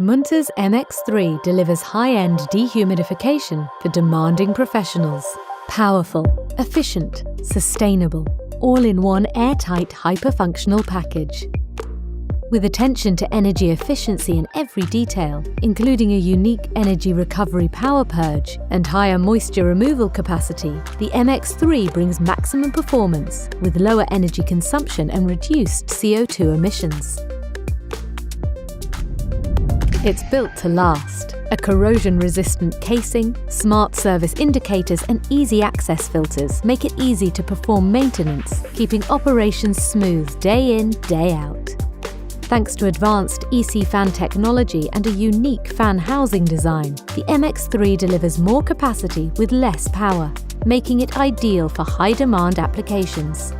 Munter's MX3 delivers high-end dehumidification for demanding professionals. Powerful, efficient, sustainable, all in one airtight hyper-functional package. With attention to energy efficiency in every detail, including a unique energy recovery power purge and higher moisture removal capacity, the MX3 brings maximum performance with lower energy consumption and reduced CO2 emissions. It's built to last. A corrosion-resistant casing, smart service indicators and easy access filters make it easy to perform maintenance, keeping operations smooth day in, day out. Thanks to advanced EC fan technology and a unique fan housing design, the MX3 delivers more capacity with less power, making it ideal for high-demand applications.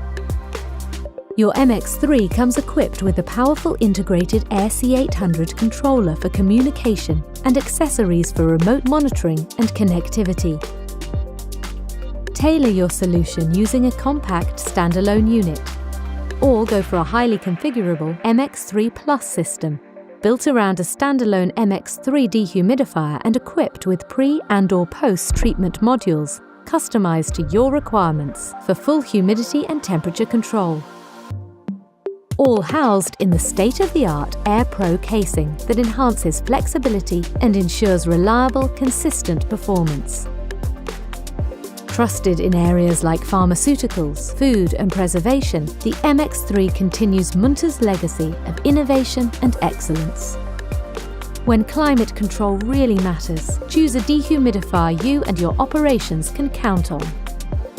Your MX3 comes equipped with a powerful integrated RC800 controller for communication and accessories for remote monitoring and connectivity. Tailor your solution using a compact standalone unit, or go for a highly configurable MX3 Plus system, built around a standalone MX3 dehumidifier and equipped with pre- and/or post-treatment modules, customized to your requirements for full humidity and temperature control. All housed in the state-of-the-art Air Pro casing that enhances flexibility and ensures reliable, consistent performance. Trusted in areas like pharmaceuticals, food and preservation, the MX3 continues Munter's legacy of innovation and excellence. When climate control really matters, choose a dehumidifier you and your operations can count on.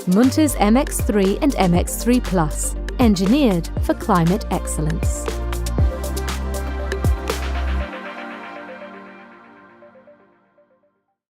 Munter's MX3 and MX3 Plus, engineered for climate excellence.